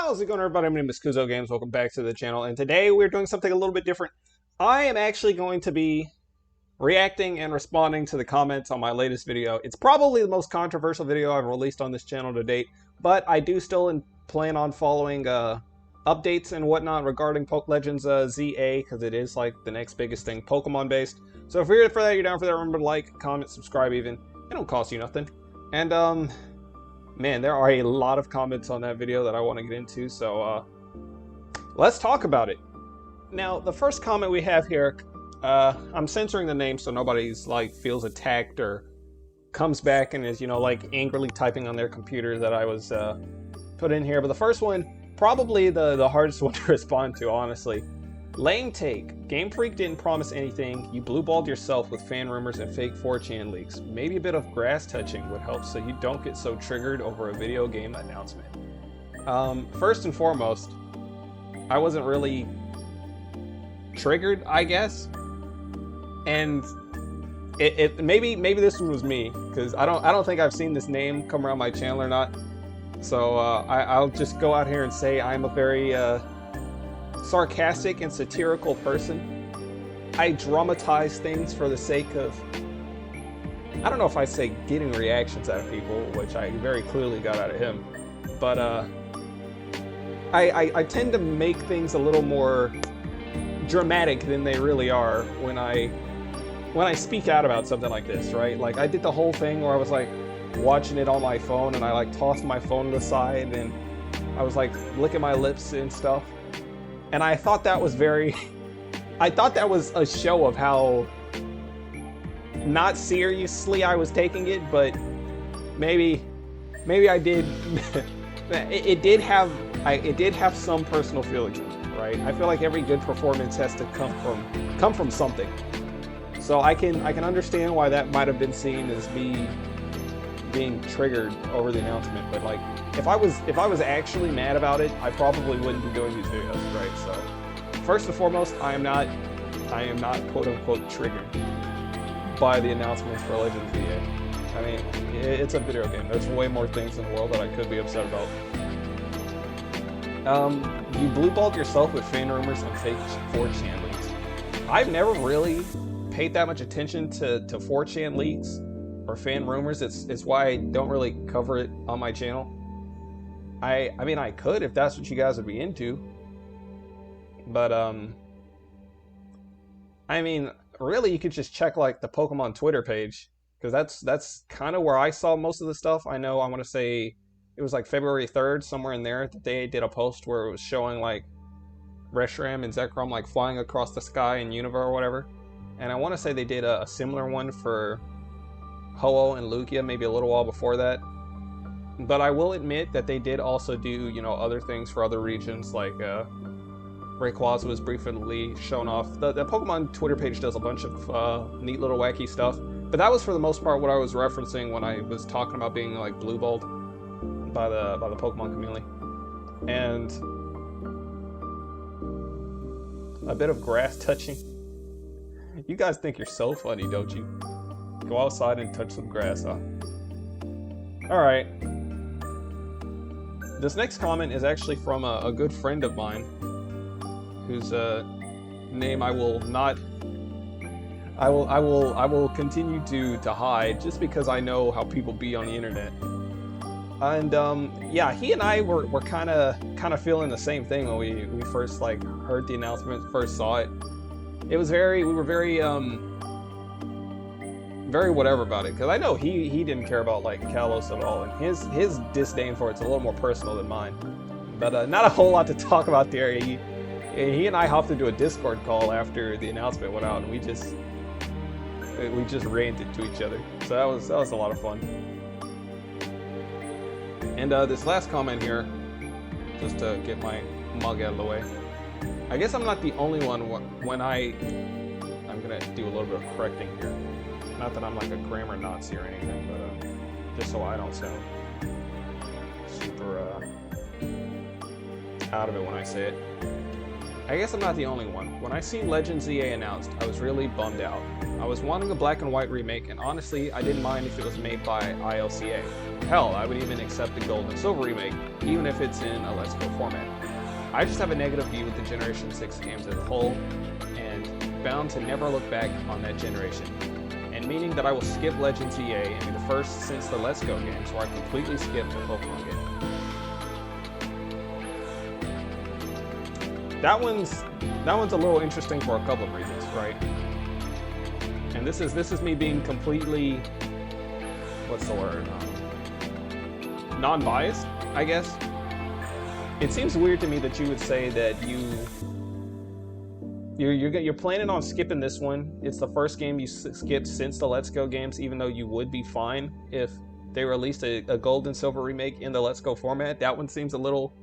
How's it going, everybody? My name is Kuzo Games. Welcome back to the channel, and today we're doing something a little bit different. I am actually going to be reacting and responding to the comments on my latest video. It's probably the most controversial video I've released on this channel to date, but I do still plan on following updates and whatnot regarding Poke Legends ZA, because it is like the next biggest thing Pokemon based. So if you're here for that, you're down for that, remember to like, comment, subscribe even. It don't cost you nothing. And man, there are a lot of comments on that video that I want to get into, so let's talk about it. Now, the first comment we have here, I'm censoring the name so nobody's like feels attacked or comes back and is, you know, like angrily typing on their computer that I was put in here. But the first one, probably the hardest one to respond to, honestly. Lame take. Game Freak didn't promise anything. You blue-balled yourself with fan rumors and fake 4chan leaks. Maybe a bit of grass touching would help so you don't get so triggered over a video game announcement. First and foremost, I wasn't really triggered, I guess. And maybe this one was me, because I don't think I've seen this name come around my channel or not. So I'll just go out here and say I'm a very sarcastic and satirical person. I dramatize things for the sake of, I don't know if I say getting reactions out of people, which I very clearly got out of him, but I tend to make things a little more dramatic than they really are when I speak out about something like this, right? Like I did the whole thing where I was like watching it on my phone and I like tossed my phone to the side and I was like licking my lips and stuff. And I thought that was I thought that was a show of how not seriously I was taking it, but maybe I did. it did have some personal feelings, right? I feel like every good performance has to come from something. So I can understand why that might have been seen as me being triggered over the announcement, but like if I was actually mad about it, I probably wouldn't be doing these videos, right? So first and foremost, I am not quote unquote triggered by the announcements for Legends VA. I mean, it's a video game. There's way more things in the world that I could be upset about. You blue-balled yourself with fan rumors and fake 4chan leaks. I've never really paid that much attention to 4chan leaks or fan rumors. It's why I don't really cover it on my channel. I mean, I could if that's what you guys would be into, but I mean, really, you could just check like the Pokemon Twitter page, because that's kind of where I saw most of the stuff. I know, I want to say it was like February 3rd, somewhere in there, that they did a post where it was showing like Reshiram and Zekrom like flying across the sky in Unova or whatever, and I want to say they did a similar one for Ho-Oh and Lugia maybe a little while before that. But I will admit that they did also do, you know, other things for other regions, like Rayquaza was briefly shown off. The Pokemon Twitter page does a bunch of neat little wacky stuff, but that was for the most part what I was referencing when I was talking about being like blue-balled by the Pokemon community. And a bit of grass touching. You guys think you're so funny, don't you? Go outside and touch some grass, huh? Alright. This next comment is actually from a good friend of mine, whose name I will continue to hide, just because I know how people be on the internet. And yeah, he and I were kind of feeling the same thing when we first like heard the announcement, first saw it. It was we were very whatever about it, because I know he didn't care about like Kalos at all, and his disdain for it's a little more personal than mine. But not a whole lot to talk about there. He and I hopped into a Discord call after the announcement went out, and we just ranted to each other. So that was a lot of fun. And this last comment here, just to get my mug out of the way. I guess I'm not the only one when I'm gonna do a little bit of correcting here. Not that I'm like a grammar Nazi or anything, but just so I don't sound super out of it when I say it. I guess I'm not the only one. When I seen Legends ZA announced, I was really bummed out. I was wanting a black and white remake, and honestly, I didn't mind if it was made by ILCA. Hell, I would even accept the gold and silver remake, even if it's in a Let's Go format. I just have a negative view with the Generation 6 games as a whole, and bound to never look back on that generation. And meaning that I will skip Legends ZA and be the first since the Let's Go games where I completely skipped a Pokemon game. That one's a little interesting for a couple of reasons, right? And this is me being completely, what's the word? Non-biased, I guess. It seems weird to me that you would say that you're planning on skipping this one. It's the first game you skipped since the Let's Go games, even though you would be fine if they released a gold and silver remake in the Let's Go format. That one seems a little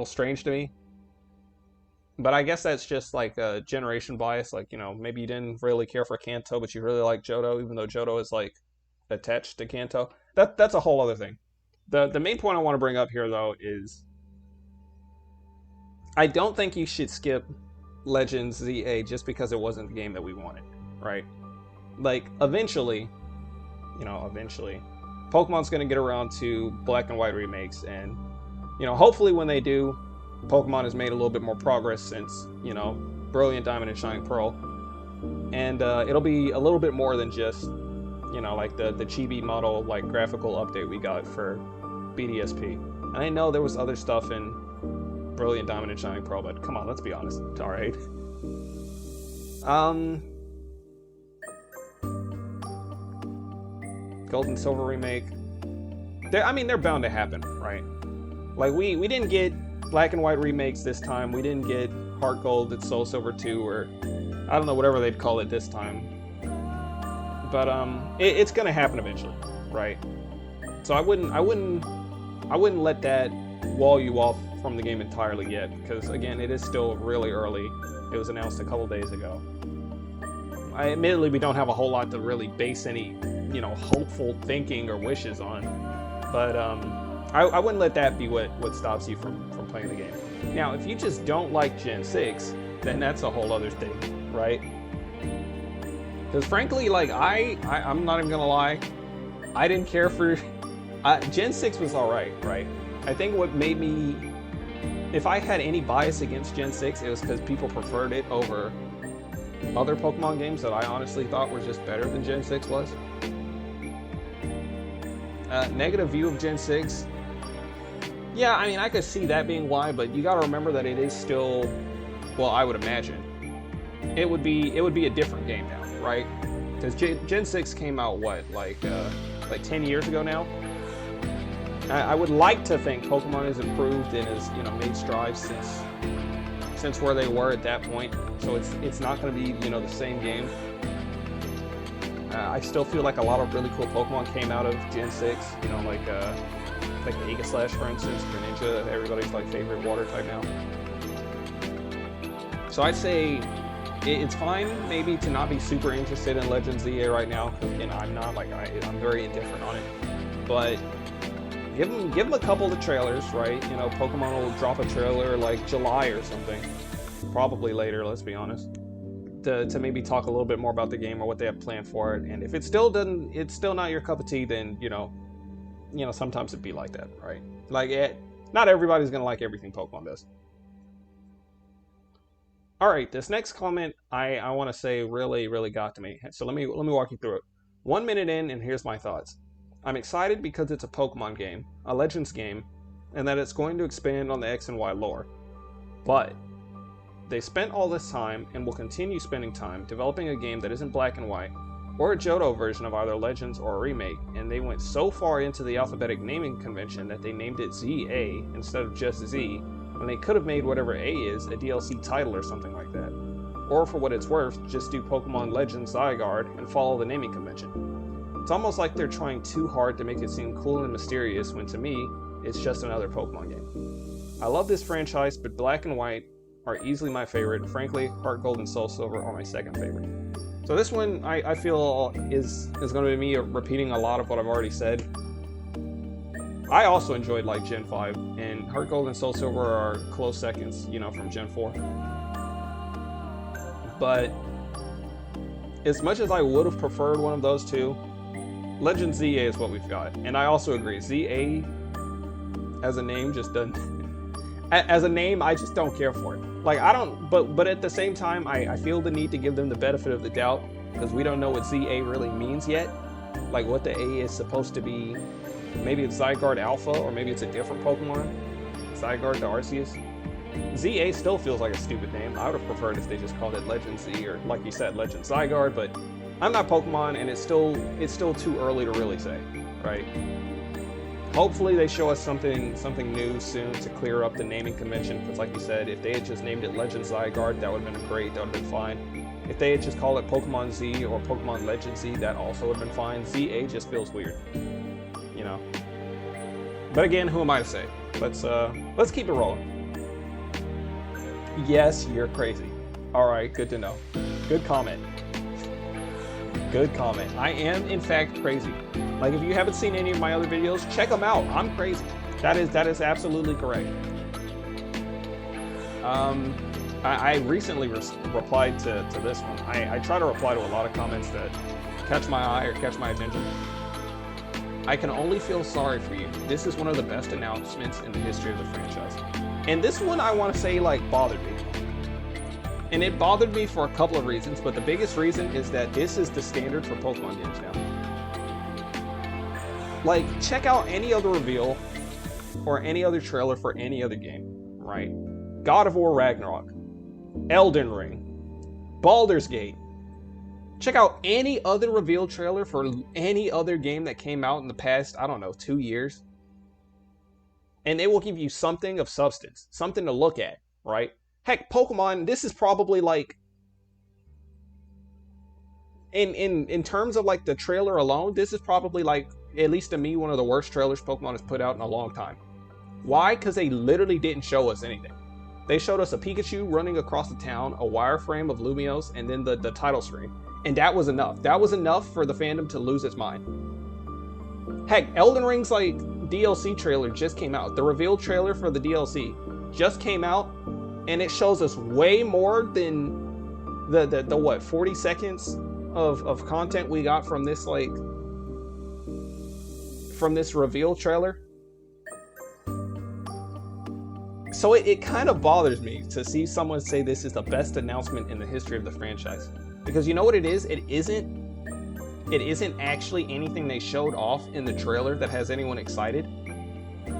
strange to me. But I guess that's just like a generation bias. Like, you know, maybe you didn't really care for Kanto, but you really like Johto, even though Johto is like attached to Kanto. That's a whole other thing. The main point I want to bring up here, though, is I don't think you should skip Legends ZA just because it wasn't the game that we wanted, right? Like, eventually, Pokemon's going to get around to black and white remakes, and, you know, hopefully when they do, Pokemon has made a little bit more progress since, you know, Brilliant Diamond and Shining Pearl. And it'll be a little bit more than just, you know, like the chibi model, like, graphical update we got for BDSP. And I know there was other stuff in Brilliant Diamond and Shining Pearl, but come on, let's be honest. It's alright. Gold and Silver remake. They're bound to happen, right? Like, we didn't get black and white remakes this time. We didn't get Heart Gold and Soul Silver 2, or I don't know, whatever they'd call it this time. But it's gonna happen eventually, right? So I wouldn't let that wall you off from the game entirely yet, because again, it is still really early. It was announced a couple days ago. Admittedly, we don't have a whole lot to really base any, you know, hopeful thinking or wishes on, but I wouldn't let that be what stops you from playing the game. Now, if you just don't like Gen 6, then that's a whole other thing, right? Because frankly, like, I'm not even gonna lie, I didn't care for... Gen 6 was alright, right? I think what made me... If I had any bias against Gen 6, it was because people preferred it over other Pokemon games that I honestly thought were just better than Gen 6 was. Negative view of Gen 6. Yeah, I mean, I could see that being why, but you gotta remember that it is still, well, I would imagine, it would be a different game now, right? Because Gen 6 came out, what, like 10 years ago now? I would like to think Pokemon has improved and has, you know, made strides since where they were at that point. So it's not going to be, you know, the same game. I still feel like a lot of really cool Pokemon came out of Gen 6. You know, like Aegislash, for instance, Greninja, everybody's like favorite water type now. So I'd say it's fine maybe to not be super interested in Legends ZA right now, because, you know, I'm not, like, I'm very indifferent on it. But give them a couple of trailers, right? You know, Pokemon will drop a trailer like July or something, probably later. Let's be honest, to maybe talk a little bit more about the game or what they have planned for it. And if it's still not your cup of tea, then you know, sometimes it'd be like that, right? Like, not everybody's gonna like everything Pokemon does. All right, this next comment I want to say really got to me. So let me walk you through it. 1 minute in, and here's my thoughts. I'm excited because it's a Pokemon game, a Legends game, and that it's going to expand on the X and Y lore. But they spent all this time, and will continue spending time, developing a game that isn't black and white, or a Johto version of either Legends or a remake, and they went so far into the alphabetic naming convention that they named it ZA instead of just Z, when they could have made whatever A is a DLC title or something like that. Or for what it's worth, just do Pokemon Legends Zygarde and follow the naming convention. It's almost like they're trying too hard to make it seem cool and mysterious, when to me, it's just another Pokemon game. I love this franchise, but Black and White are easily my favorite. Frankly, Heart Gold and Soul Silver are my second favorite. So this one, I feel, is going to be me repeating a lot of what I've already said. I also enjoyed like Gen 5, and Heart Gold and Soul Silver are close seconds, you know, from Gen 4. But as much as I would have preferred one of those two, Legend ZA is what we've got. And I also agree, ZA as a name just doesn't... As a name, I just don't care for it. Like, I don't... But at the same time, I feel the need to give them the benefit of the doubt, because we don't know what ZA really means yet. Like, what the A is supposed to be. Maybe it's Zygarde Alpha, or maybe it's a different Pokemon. Zygarde to Arceus. ZA still feels like a stupid name. I would have preferred if they just called it Legend Z, or like you said, Legend Zygarde, but I'm not Pokemon, and it's still too early to really say, right? Hopefully they show us something new soon to clear up the naming convention, because like you said, if they had just named it Legend Zygarde, that would have been great, that would have been fine. If they had just called it Pokemon Z or Pokemon Legend Z, that also would have been fine. ZA just feels weird, you know? But again, who am I to say? Let's keep it rolling. Yes, you're crazy. All right, good to know. Good comment. Good comment. I am, in fact, crazy. Like, if you haven't seen any of my other videos, check them out. I'm crazy. That is absolutely correct. I recently replied to this one. I try to reply to a lot of comments that catch my eye or catch my attention. I can only feel sorry for you. This is one of the best announcements in the history of the franchise. And this one, I want to say, like, bothered me. And it bothered me for a couple of reasons, but the biggest reason is that this is the standard for Pokemon games now. Like, check out any other reveal or any other trailer for any other game, right? God of War Ragnarok, Elden Ring, Baldur's Gate. Check out any other reveal trailer for any other game that came out in the past, I don't know, 2 years. And they will give you something of substance, something to look at, right? Heck, Pokemon, this is probably like, in terms of like the trailer alone, this is probably like, at least to me, one of the worst trailers Pokemon has put out in a long time. Why? Because they literally didn't show us anything. They showed us a Pikachu running across the town, a wireframe of Lumiose, and then the title screen. And that was enough. That was enough for the fandom to lose its mind. Heck, Elden Ring's like DLC trailer just came out. The reveal trailer for the DLC just came out, and it shows us way more than the what, 40 seconds of content we got from this, like, from this reveal trailer. So it kind of bothers me to see someone say this is the best announcement in the history of the franchise. Because you know what it is? It isn't actually anything they showed off in the trailer that has anyone excited.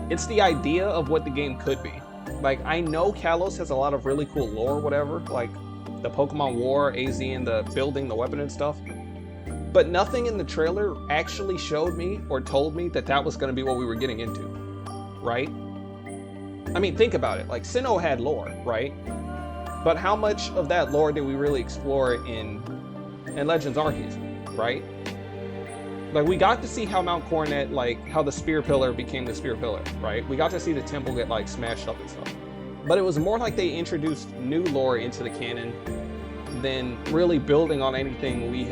It's the idea of what the game could be. Like, I know Kalos has a lot of really cool lore, whatever, like the Pokemon War, AZ, and the building, the weapon and stuff. But nothing in the trailer actually showed me or told me that that was going to be what we were getting into, right? I mean, think about it. Like, Sinnoh had lore, right? But how much of that lore did we really explore in Legends Arceus, right? Like, we got to see how Mount Coronet, like, how the Spear Pillar became the Spear Pillar, right? We got to see the temple get, like, smashed up and stuff. But it was more like they introduced new lore into the canon than really building on anything we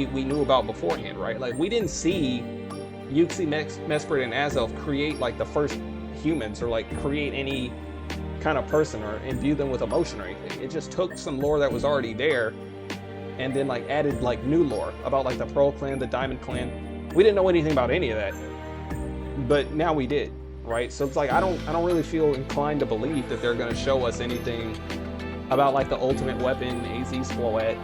knew about beforehand, right? Like, we didn't see Uxie, Mesprit, and Azelf create, like, the first humans, or, like, create any kind of person or imbue them with emotion or anything. It just took some lore that was already there and then, like, added, like, new lore about, like, the Pearl Clan, the Diamond Clan. We didn't know anything about any of that, but now we did, right? So it's like, I don't really feel inclined to believe that they're going to show us anything about, like, the Ultimate Weapon, AZ's Floette.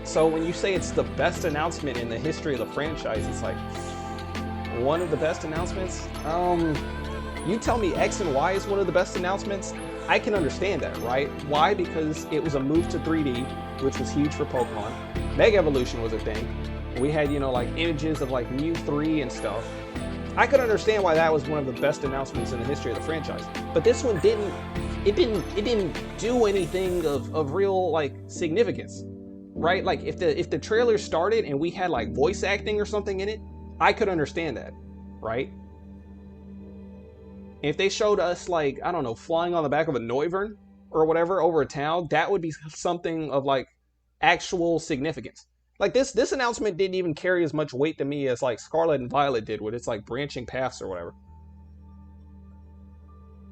So when you say it's the best announcement in the history of the franchise, it's like, one of the best announcements? You tell me X and Y is one of the best announcements, I can understand that, right? Why? Because it was a move to 3D, which was huge for Pokemon. Mega Evolution was a thing. We had, you know, like, images of, like, Mew 3 and stuff. I could understand why that was one of the best announcements in the history of the franchise. But this one didn't do anything of real, like, significance, right? Like, if the trailer started and we had, like, voice acting or something in it, I could understand that, right? If they showed us, like, I don't know, flying on the back of a Noivern or whatever over a town, that would be something of, like, actual significance. Like this announcement didn't even carry as much weight to me as like Scarlet and Violet did with its like branching paths or whatever.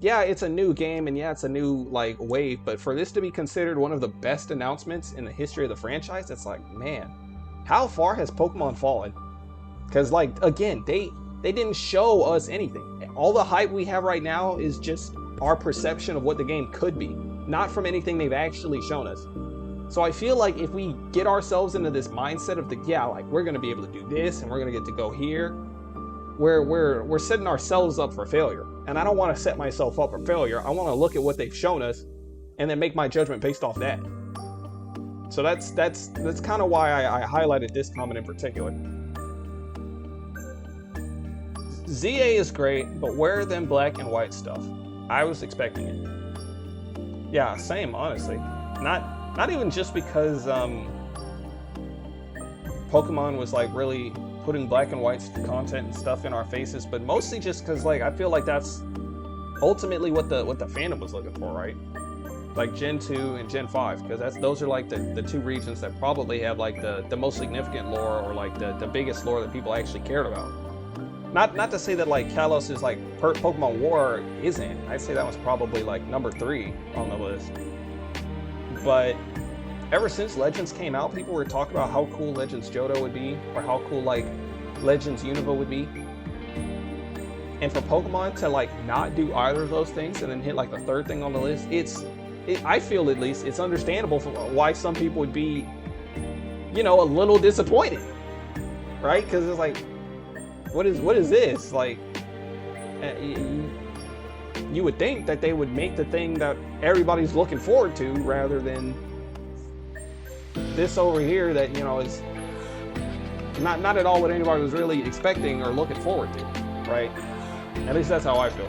Yeah, it's a new game and yeah, it's a new like wave, but for this to be considered one of the best announcements in the history of the franchise, it's like, man, how far has Pokemon fallen? Because like again, they didn't show us anything. All the hype we have right now is just our perception of what the game could be, not from anything they've actually shown us. So I feel like if we get ourselves into this mindset of like we're gonna be able to do this and we're gonna get to go here, we're setting ourselves up for failure. And I don't want to set myself up for failure. I want to look at what they've shown us and then make my judgment based off that. So that's kind of why I highlighted this comment in particular. ZA is great, but where are them black and white stuff? I was expecting it. Yeah, same, honestly. Not even just because Pokemon was like really putting black and white content and stuff in our faces, but mostly just because like I feel like that's ultimately what the fandom was looking for, right? Like Gen 2 and Gen 5, because those are like the two regions that probably have like the most significant lore, or like the biggest lore that people actually cared about. Not to say that like Kalos is like Pokemon War isn't. I'd say that was probably like number 3 on the list. But ever since Legends came out, people were talking about how cool Legends Johto would be, or how cool like Legends Unova would be. And for Pokemon to like not do either of those things and then hit like the third thing on the list, I feel at least it's understandable for why some people would be, you know, a little disappointed, right? Because it's like, what is this? Like, you would think that they would make the thing that everybody's looking forward to rather than this over here that, you know, is not at all what anybody was really expecting or looking forward to, right? At least that's how I feel.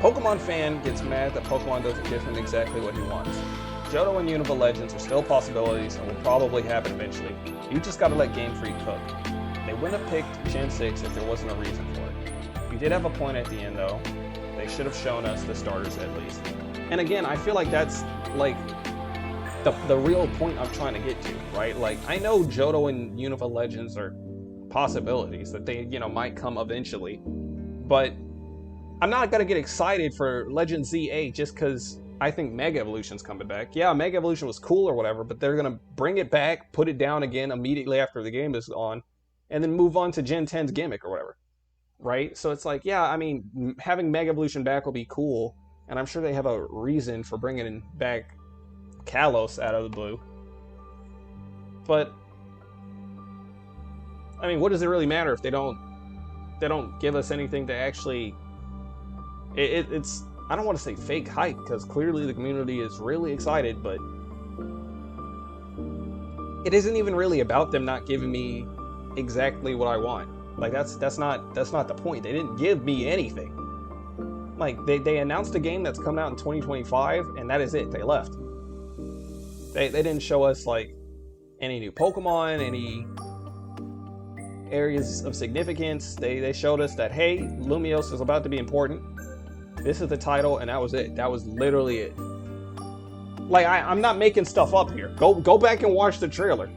Pokemon fan gets mad that Pokemon doesn't give him exactly what he wants. Johto and Unova Legends are still possibilities and will probably happen eventually. You just gotta let Game Freak cook. They wouldn't have picked Gen 6 if there wasn't a reason for it. We did have a point at the end though. They should have shown us the starters at least. And again, I feel like that's like the real point I'm trying to get to, right? Like, I know Johto and Unova Legends are possibilities that they, you know, might come eventually, but I'm not gonna get excited for Legend ZA just because I think Mega Evolution's coming back. Yeah, Mega Evolution was cool or whatever, but they're gonna bring it back, put it down again immediately after the game is on, and then move on to Gen 10's gimmick or whatever, right? So it's like, yeah, I mean, having Mega Evolution back will be cool, and I'm sure they have a reason for bringing back Kalos out of the blue. But I mean, what does it really matter if they don't give us anything to actually? It's I don't want to say fake hype because clearly the community is really excited, but it isn't even really about them not giving me exactly what I want. Like that's not the point. They didn't give me anything. Like they announced a game that's coming out in 2025, and that is it. They left. They didn't show us like any new Pokemon, any areas of significance. They showed us that, hey, Lumiose is about to be important. This is the title, and that was it. That was literally it. Like, I'm not making stuff up here. Go back and watch the trailer.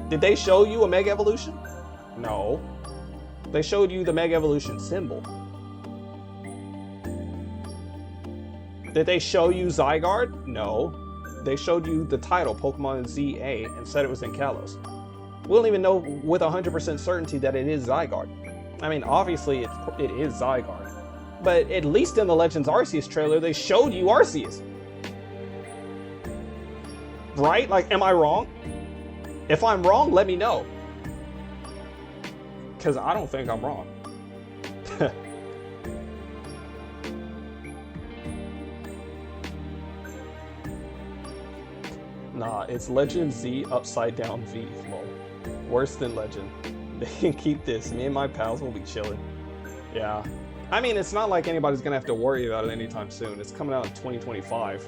Did they show you a Mega Evolution? No. They showed you the Mega Evolution symbol. Did they show you Zygarde? No. They showed you the title, Pokemon ZA, and said it was in Kalos. We don't even know with 100% certainty that it is Zygarde. I mean, obviously it is Zygarde. But at least in the Legends Arceus trailer, they showed you Arceus. Right? Like, am I wrong? If I'm wrong, let me know. Because I don't think I'm wrong. Nah, it's Legend Z upside down V, lol. Worse than Legend. They can keep this. Me and my pals will be chilling. Yeah. I mean, it's not like anybody's gonna have to worry about it anytime soon. It's coming out in 2025.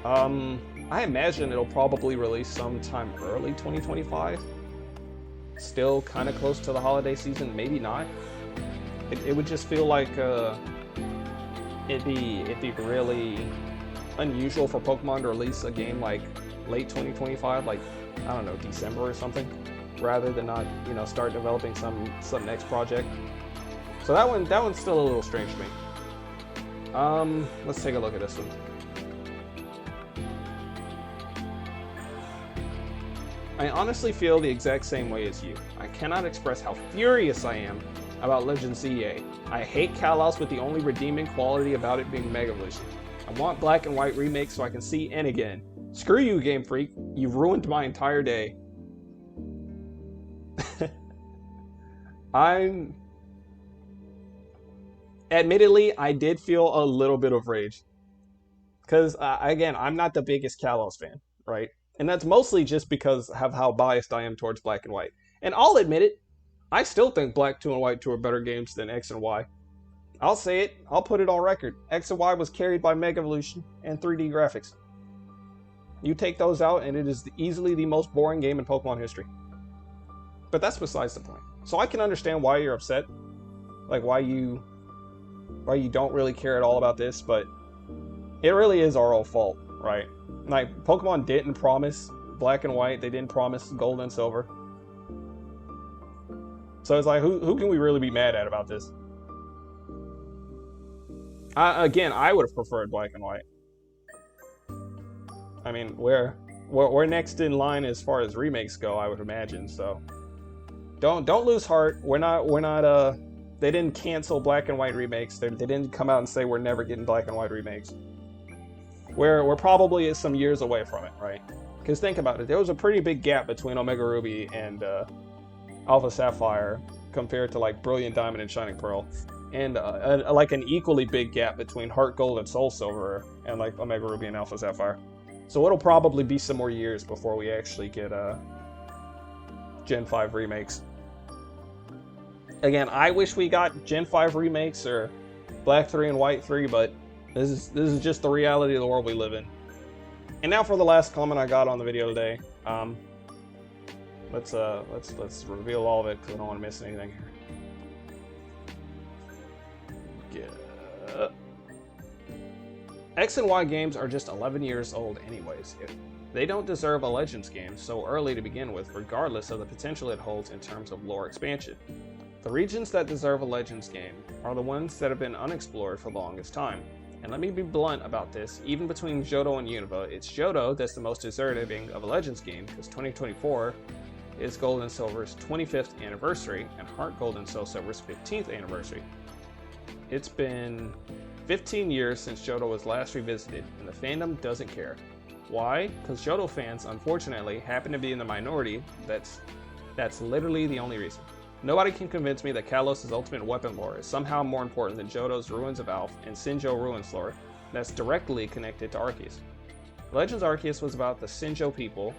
I imagine it'll probably release sometime early 2025. Still kind of close to the holiday season, maybe not. It would just feel like it'd be really unusual for Pokemon to release a game like late 2025, like I don't know, December or something, rather than not, you know, start developing some next project. So that one's still a little strange to me. Let's take a look at this one. I honestly feel the exact same way as you. I cannot express how furious I am about Legends ZA. I hate Kalos with the only redeeming quality about it being Mega Evolution. I want Black and White remake so I can see N again. Screw you, Game Freak. You've ruined my entire day. Admittedly, I did feel a little bit of rage. Because, again, I'm not the biggest Kalos fan, right? And that's mostly just because of how biased I am towards Black and White. And I'll admit it, I still think Black 2 and White 2 are better games than X and Y. I'll say it, I'll put it on record. X and Y was carried by Mega Evolution and 3D graphics. You take those out and it is easily the most boring game in Pokemon history. But that's besides the point. So I can understand why you're upset. Like why you don't really care at all about this, but it really is our own fault, right? Like, Pokemon didn't promise Black and White, they didn't promise Gold and Silver. So it's like, who can we really be mad at about this? Again, I would have preferred Black and White. I mean, we're next in line as far as remakes go, I would imagine, so. Don't lose heart. We're not, they didn't cancel Black and White remakes. They didn't come out and say we're never getting Black and White remakes. We're probably some years away from it, right? Because think about it, there was a pretty big gap between Omega Ruby and Alpha Sapphire compared to like Brilliant Diamond and Shining Pearl, and like an equally big gap between Heart Gold and Soul Silver and like Omega Ruby and Alpha Sapphire. So it'll probably be some more years before we actually get Gen 5 remakes. Again, I wish we got Gen 5 remakes or Black 3 and White 3, but this is just the reality of the world we live in. And now for the last comment I got on the video today. Let's reveal all of it because I don't want to miss anything here. Yeah. X and Y games are just 11 years old anyways. They don't deserve a Legends game so early to begin with, regardless of the potential it holds in terms of lore expansion. The regions that deserve a Legends game are the ones that have been unexplored for the longest time. And let me be blunt about this, even between Johto and Unova, it's Johto that's the most deserving of a Legends game, because 2024 is Gold and Silver's 25th anniversary, and Heart Gold and Soul Silver's 15th anniversary. It's been 15 years since Johto was last revisited, and the fandom doesn't care. Why? Because Johto fans, unfortunately, happen to be in the minority. That's literally the only reason. Nobody can convince me that Kalos' ultimate weapon lore is somehow more important than Johto's Ruins of Alph and Sinjoh Ruins lore that's directly connected to Arceus. Legends Arceus was about the Sinjoh people,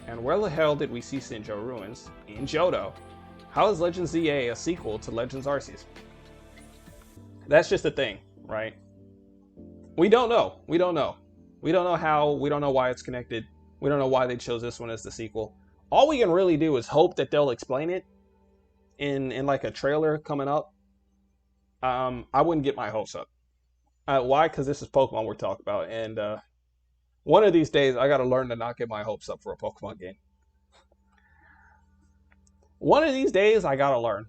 and where the hell did we see Sinjoh Ruins? In Johto. How is Legends ZA a sequel to Legends Arceus? That's just the thing, right? We don't know. We don't know. We don't know how, we don't know why it's connected. We don't know why they chose this one as the sequel. All we can really do is hope that they'll explain it in like a trailer coming up. I wouldn't get my hopes up. Why? Because this is Pokemon we're talking about, and one of these days I gotta learn to not get my hopes up for a Pokemon game. One of these days I gotta learn.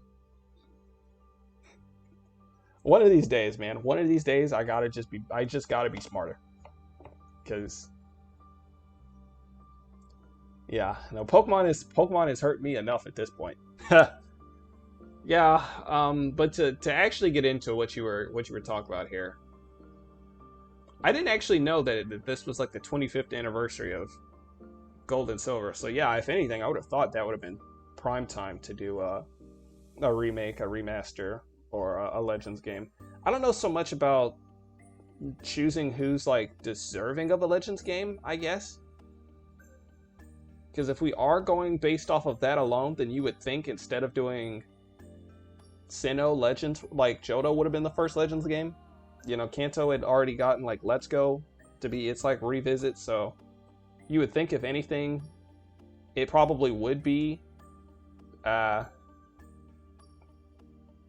One of these days, man. One of these days I just gotta be smarter. Because yeah, no, Pokemon has hurt me enough at this point. Yeah, but to actually get into what you were talking about here, I didn't actually know that this was like the 25th anniversary of Gold and Silver. So yeah, if anything, I would have thought that would have been prime time to do a remake, a remaster, or a Legends game. I don't know so much about choosing who's like deserving of a Legends game, I guess. Because if we are going based off of that alone, then you would think instead of doing Sinnoh Legends, like Johto would have been the first Legends game. You know, Kanto had already gotten like Let's Go to be its like revisit, so you would think if anything, it probably would be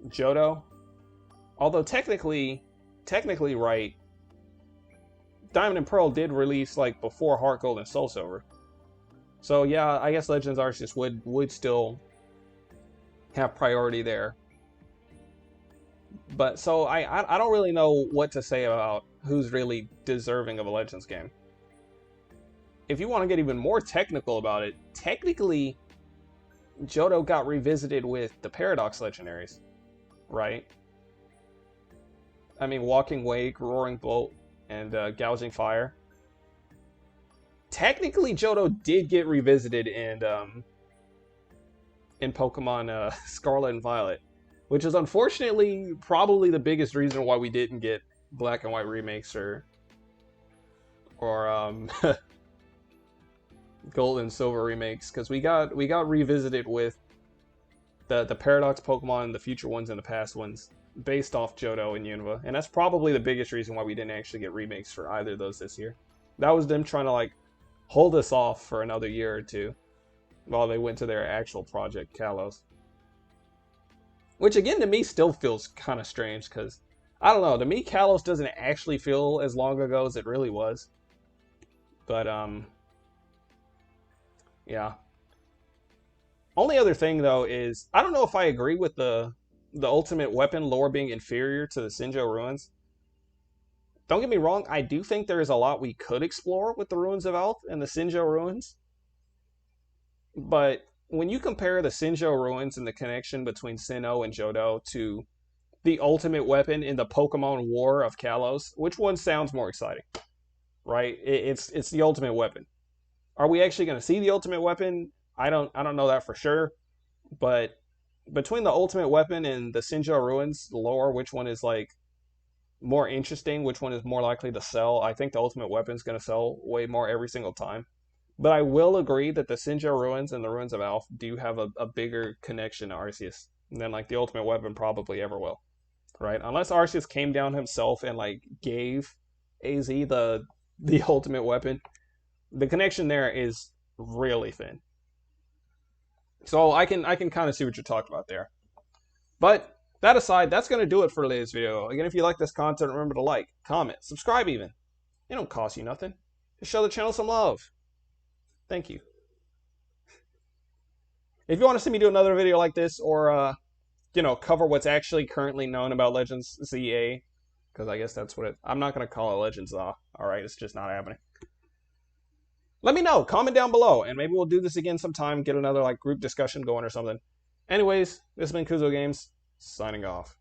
Johto. Although technically, technically right, Diamond and Pearl did release like before Heart Gold and Soul Silver. So yeah, I guess Legends Arceus would still have priority there. But so I don't really know what to say about who's really deserving of a Legends game. If you want to get even more technical about it, technically Johto got revisited with the Paradox Legendaries, right? I mean, Walking Wake, Roaring Bolt, and Gouging Fire. Technically, Johto did get revisited in Pokemon Scarlet and Violet, which is unfortunately probably the biggest reason why we didn't get Black and White remakes or Gold and Silver remakes, because we got revisited with the Paradox Pokemon, the future ones and the past ones, based off Johto and Unova, and that's probably the biggest reason why we didn't actually get remakes for either of those this year. That was them trying to like hold us off for another year or two while they went to their actual project, Kalos. Which again to me still feels kind of strange, because I don't know, to me Kalos doesn't actually feel as long ago as it really was. But yeah. Only other thing though is I don't know if I agree with the ultimate weapon lore being inferior to the Sinjoh Ruins. Don't get me wrong, I do think there is a lot we could explore with the Ruins of Elf and the Sinjoh Ruins. But when you compare the Sinjoh Ruins and the connection between Sinnoh and Johto to the ultimate weapon in the Pokemon War of Kalos, which one sounds more exciting? Right? It's the ultimate weapon. Are we actually going to see the ultimate weapon? I don't know that for sure. But between the ultimate weapon and the Sinjoh Ruins lore, which one is like more interesting, which one is more likely to sell? I think the ultimate weapon is going to sell way more every single time. But I will agree that the Sinjoh Ruins and the Ruins of Alph do have a bigger connection to Arceus than like the ultimate weapon probably ever will. Right? Unless Arceus came down himself and like gave AZ the ultimate weapon, the connection there is really thin. So I can kind of see what you're talking about there. But that aside, that's going to do it for today's video. Again, if you like this content, remember to like, comment, subscribe even. It don't cost you nothing. Just show the channel some love. Thank you. If you want to see me do another video like this, or cover what's actually currently known about Legends ZA, because I guess that's what I'm not going to call it Legends ZA. Alright, it's just not happening. Let me know. Comment down below, and maybe we'll do this again sometime, get another like group discussion going or something. Anyways, this has been Kuzo Games, signing off.